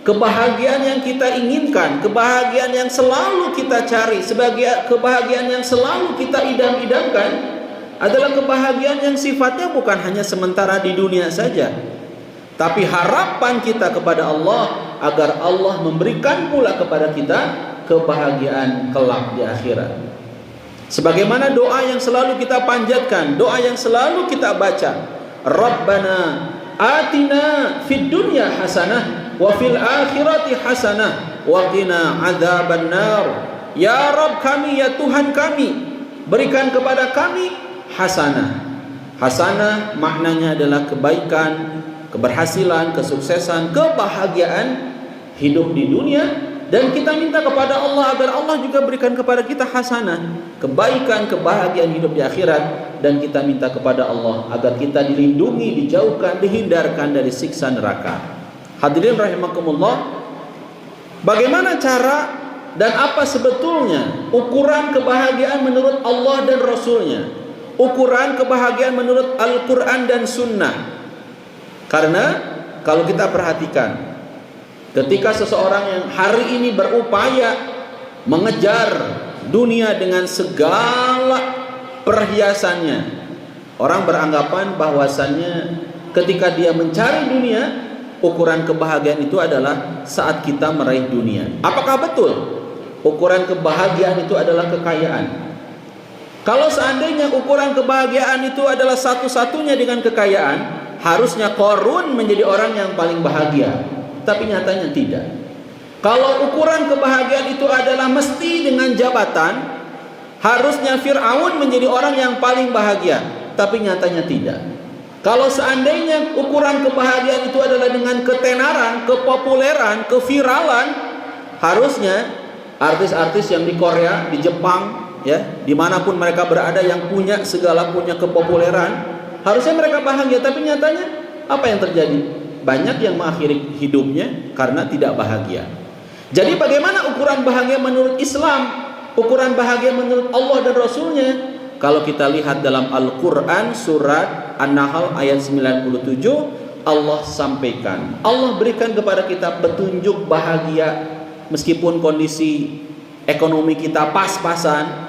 kebahagiaan yang kita inginkan, kebahagiaan yang selalu kita cari, sebagai kebahagiaan yang selalu kita idam-idamkan adalah kebahagiaan yang sifatnya bukan hanya sementara di dunia saja, tapi harapan kita kepada Allah agar Allah memberikan pula kepada kita kebahagiaan kelak di akhirat. Sebagaimana doa yang selalu kita panjatkan, doa yang selalu kita baca, Rabbana atina fid dunya hasanah wa fil akhirati hasanah wa qina adzabannar. Ya Rabb kami, ya Tuhan kami, berikan kepada kami hasanah. Hasanah maknanya adalah kebaikan, keberhasilan, kesuksesan, kebahagiaan hidup di dunia. Dan kita minta kepada Allah agar Allah juga berikan kepada kita hasanah, kebaikan, kebahagiaan hidup di akhirat. Dan kita minta kepada Allah agar kita dilindungi, dijauhkan, dihindarkan dari siksa neraka. Hadirin rahimakumullah, bagaimana cara dan apa sebetulnya ukuran kebahagiaan menurut Allah dan Rasulnya, ukuran kebahagiaan menurut Al-Quran dan Sunnah? Karena kalau kita perhatikan, ketika seseorang yang hari ini berupaya mengejar dunia dengan segala perhiasannya, orang beranggapan bahwasannya ketika dia mencari dunia, ukuran kebahagiaan itu adalah saat kita meraih dunia. Apakah betul ukuran kebahagiaan itu adalah kekayaan? Kalau seandainya ukuran kebahagiaan itu adalah satu-satunya dengan kekayaan, harusnya Qarun menjadi orang yang paling bahagia. Tapi nyatanya tidak. Kalau ukuran kebahagiaan itu adalah mesti dengan jabatan, harusnya Fir'aun menjadi orang yang paling bahagia. Tapi nyatanya tidak. Kalau seandainya ukuran kebahagiaan itu adalah dengan ketenaran, kepopuleran, keviralan, harusnya artis-artis yang di Korea, di Jepang, ya, dimanapun mereka berada, yang punya kepopuleran, harusnya mereka bahagia. Tapi nyatanya apa yang terjadi? Banyak yang mengakhiri hidupnya karena tidak bahagia. Jadi bagaimana ukuran bahagia menurut Islam, ukuran bahagia menurut Allah dan Rasulnya? Kalau kita lihat dalam Al-Quran surat An-Nahl ayat 97, Allah sampaikan, Allah berikan kepada kita petunjuk bahagia meskipun kondisi ekonomi kita pas-pasan.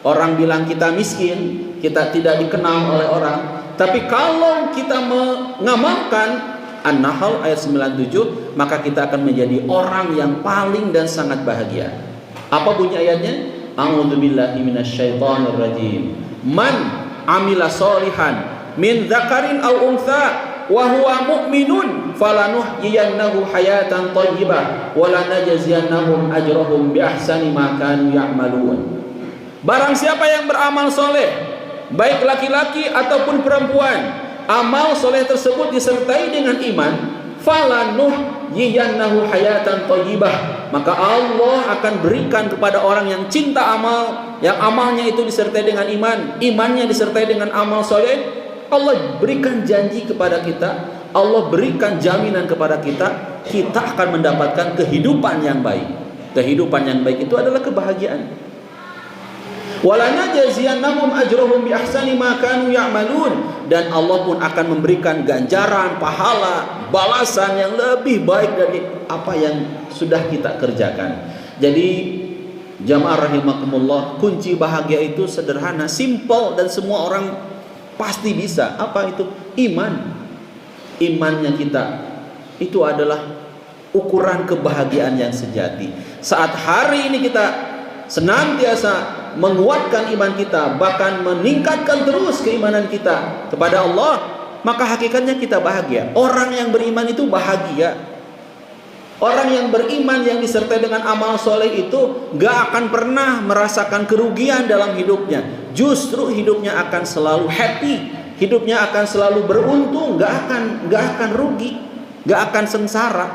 Orang bilang kita miskin, kita tidak dikenal oleh orang. Tapi kalau kita mengamalkan An-Nahl ayat 97, maka kita akan menjadi orang yang paling dan sangat bahagia. Apa bunyi ayatnya? A'udzubillahi minasyaitonir rajim. Man amila sholihan min dzakarin aw untha wa huwa mu'minun falanuhyiyannahu hayatan thayyibah wa lanajziyannahum ajrahum bi ahsani ma kanu ya'malun. Barang siapa yang beramal soleh, baik laki-laki ataupun perempuan, amal soleh tersebut disertai dengan iman, falanuhyiyannahu hayatan thayyibah, maka Allah akan berikan kepada orang yang cinta amal, yang amalnya itu disertai dengan iman, imannya disertai dengan amal soleh, Allah berikan janji kepada kita, Allah berikan jaminan kepada kita, kita akan mendapatkan kehidupan yang baik. Kehidupan yang baik itu adalah kebahagiaan. Walanajziyannahum ajrahum bi ahsani ma kanu ya'malun, dan Allah pun akan memberikan ganjaran, pahala, balasan yang lebih baik dari apa yang sudah kita kerjakan. Jadi jamaah rahimakumullah, kunci bahagia itu sederhana, simple, dan semua orang pasti bisa. Apa itu? Iman. Imannya kita itu adalah ukuran kebahagiaan yang sejati. Saat hari ini kita senantiasa menguatkan iman kita, bahkan meningkatkan terus keimanan kita kepada Allah, maka hakikatnya kita bahagia. Orang yang beriman itu bahagia. Orang yang beriman yang disertai dengan amal soleh itu gak akan pernah merasakan kerugian dalam hidupnya. Justru hidupnya akan selalu happy, hidupnya akan selalu beruntung, gak akan rugi, gak akan sengsara.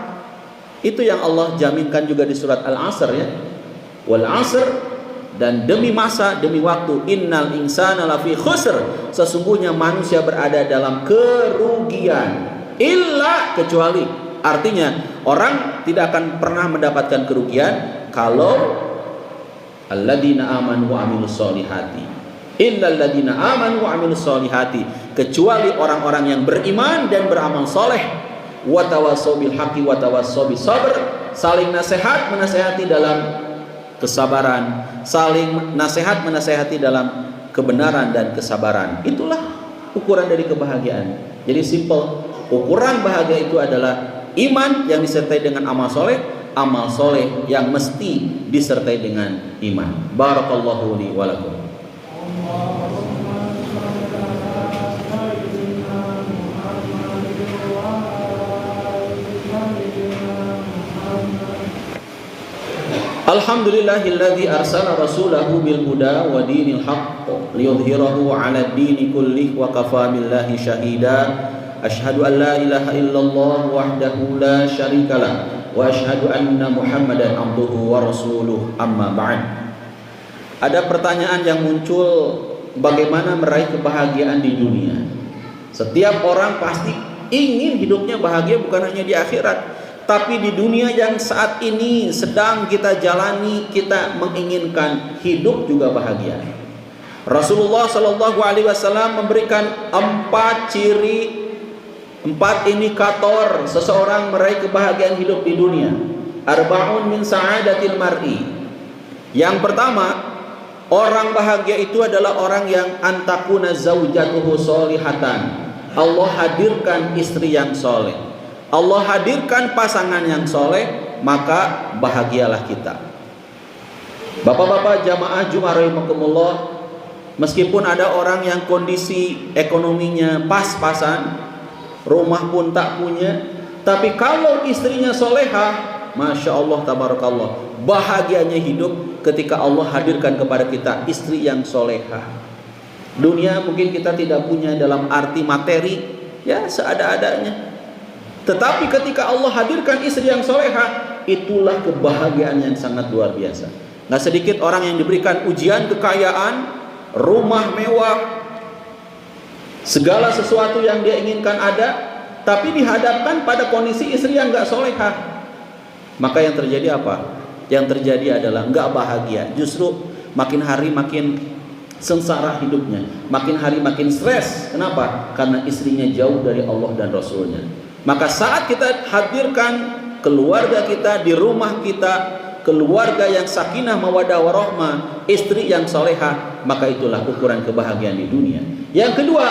Itu yang Allah jaminkan juga di surat Al-Asr, ya. Wal 'asr, dan demi masa, demi waktu, innal insana lafi khusr, sesungguhnya manusia berada dalam kerugian, illa, kecuali, artinya orang tidak akan pernah mendapatkan kerugian kalau alladzina amanu wa amilus solihati, illa alladzina amanu wa amilus solihati, kecuali orang-orang yang beriman dan beramal soleh. wa tawassaw bil haqqi wa tawassaw bis sabr, saling nasihat menasehati dalam kesabaran, saling nasihat menasehati dalam kebenaran dan kesabaran. Itulah ukuran dari kebahagiaan. Jadi simple, ukuran bahagia itu adalah iman yang disertai dengan amal soleh yang mesti disertai dengan iman. Barakallahu li wa lakum. Alhamdulillahilladzi arsala rasulahu bil huda wa dinil haqq liyudhhirahu 'ala ad-dini kullih wa kafa billahi syahida. Asyhadu an la ilaha illallah wahdahu la syarikalah wa asyhadu anna Muhammadan abduhu wa rasuluh, amma ba'd. Ada pertanyaan yang muncul, bagaimana meraih kebahagiaan di dunia? Setiap orang pasti ingin hidupnya bahagia, bukan hanya di akhirat, tapi di dunia yang saat ini sedang kita jalani, kita menginginkan hidup juga bahagia. Rasulullah Shallallahu Alaihi Wasallam memberikan 4 indikator seseorang meraih kebahagiaan hidup di dunia. Arba'un min sa'adatil mar'i. Yang pertama, orang bahagia itu adalah orang yang antakuna zaujatuhu solihatan. Allah hadirkan istri yang soleh, Allah hadirkan pasangan yang soleh, maka bahagialah kita. Bapak-bapak jamaah Jumat rahimakumullah, meskipun ada orang yang kondisi ekonominya pas-pasan, rumah pun tak punya, tapi kalau istrinya solehah, Masya Allah tabarakallah, bahagianya hidup ketika Allah hadirkan kepada kita istri yang solehah. Dunia mungkin kita tidak punya dalam arti materi, ya seada-adanya, tetapi ketika Allah hadirkan istri yang solehah, itulah kebahagiaan yang sangat luar biasa. Nggak sedikit orang yang diberikan ujian kekayaan, rumah mewah, segala sesuatu yang dia inginkan ada, tapi dihadapkan pada kondisi istri yang nggak solehah. Maka yang terjadi apa? Yang terjadi adalah nggak bahagia. Justru makin hari makin sengsara hidupnya, makin hari makin stres. Kenapa? Karena istrinya jauh dari Allah dan Rasulnya. Maka saat kita hadirkan keluarga kita di rumah kita, keluarga yang sakinah mawaddah warahmah, istri yang solehah, maka itulah ukuran kebahagiaan di dunia. Yang kedua,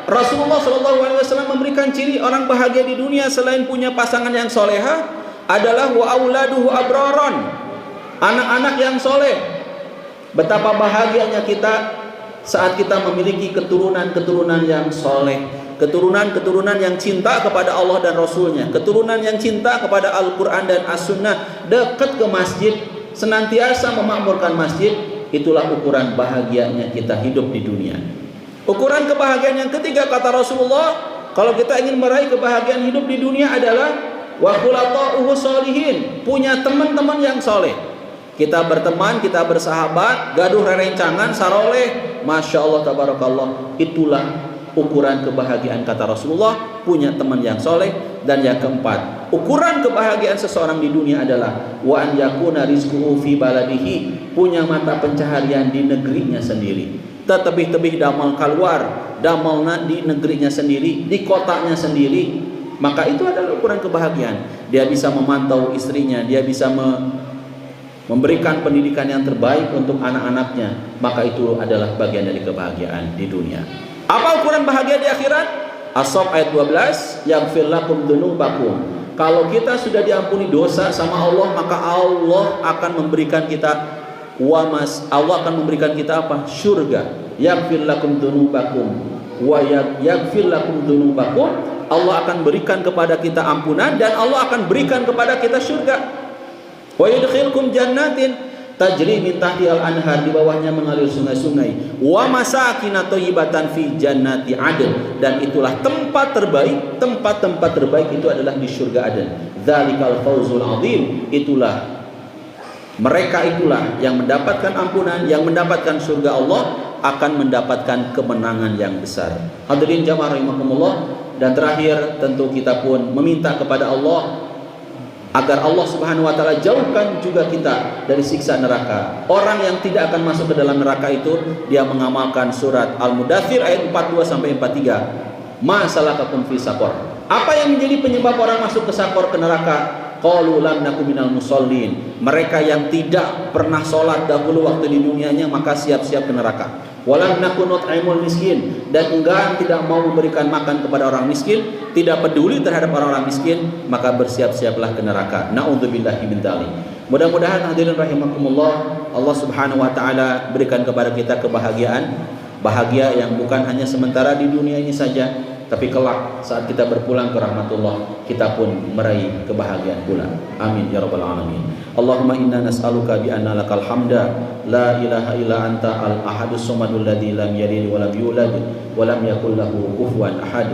Rasulullah SAW memberikan ciri orang bahagia di dunia selain punya pasangan yang solehah adalah wa auladuhu abraron, anak-anak yang soleh. Betapa bahagianya kita saat kita memiliki keturunan-keturunan yang soleh, keturunan-keturunan yang cinta kepada Allah dan Rasulnya, keturunan yang cinta kepada Al-Quran dan As-Sunnah, dekat ke masjid, senantiasa memakmurkan masjid. Itulah ukuran bahagianya kita hidup di dunia. Ukuran kebahagiaan yang ketiga kata Rasulullah, kalau kita ingin meraih kebahagiaan hidup di dunia adalah wa khulaqa'uhu sholihin, punya teman-teman yang soleh. Kita berteman, kita bersahabat, gaduh rerencangan, saroleh, Masya Allah tabarakallah. Itulah ukuran kebahagiaan kata Rasulullah, punya teman yang soleh. Dan yang keempat, ukuran kebahagiaan seseorang di dunia adalah wa an yakuna rizquhu fi baladihi, punya mata pencaharian di negerinya sendiri. Tebih-tebih damal keluar, damal di negerinya sendiri, di kotanya sendiri. Maka itu adalah ukuran kebahagiaan. Dia bisa memantau istrinya, dia bisa memberikan pendidikan yang terbaik untuk anak-anaknya. Maka itu adalah bagian dari kebahagiaan di dunia. Apa ukuran bahagia di akhirat? As-Saff ayat 12, yaghfir lakum dzunubakum. Kalau kita sudah diampuni dosa sama Allah, maka Allah akan memberikan kita Allah akan memberikan kita apa? Surga. Yaghfir lakum dzunubakum wa yaghfir lakum dzunubakum. Allah akan berikan kepada kita ampunan dan Allah akan berikan kepada kita surga. Wa yudkhilkum jannatin tajri min tahtihal anhar, di bawahnya mengalir sungai-sungai. Wa masakin thayyibatan fi jannati adn, dan itulah tempat terbaik, tempat-tempat terbaik itu adalah di surga Aden. Dzalikal fawzul azim, mereka itulah yang mendapatkan ampunan, yang mendapatkan surga Allah, akan mendapatkan kemenangan yang besar. Hadirin jamaah rahimakumullah, dan terakhir tentu kita pun meminta kepada Allah agar Allah Subhanahu wa taala jauhkan juga kita dari siksa neraka. Orang yang tidak akan masuk ke dalam neraka itu dia mengamalkan surat Al-Mudaththir ayat 42 sampai 43. Ma salakakum fi saqar? Apa yang menjadi penyebab orang masuk ke sakor, ke neraka? Qalu lam naku minal musallin. Mereka yang tidak pernah sholat dahulu waktu di dunianya, maka siap-siap ke neraka. Walam naku nut'imul miskin, dan enggan tidak mau memberikan makan kepada orang miskin, tidak peduli terhadap orang-orang miskin, maka bersiap-siaplah ke neraka. Na'udzubillahi min dzalik. Mudah-mudahan hadirin rahimakumullah, Allah Subhanahu wa taala berikan kepada kita kebahagiaan, bahagia yang bukan hanya sementara di dunia ini saja, tapi kelak saat kita berpulang ke rahmatullah, kita pun meraih kebahagiaan pula. Amin ya rabbal alamin. Allahumma inna nas'aluka bi anna lakal hamda la ilaha illa anta al ahadus samadul ladzi lam yalid wa lam yulad wa lam yakul lahu kufuwan ahad.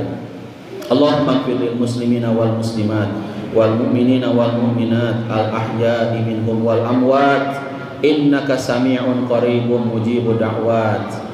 Allahumma ighfir lil muslimina wal muslimat wal mu'minina wal mu'minat al ahya'i minhum wal amwat innaka sami'un qaribun mujibud da'wat.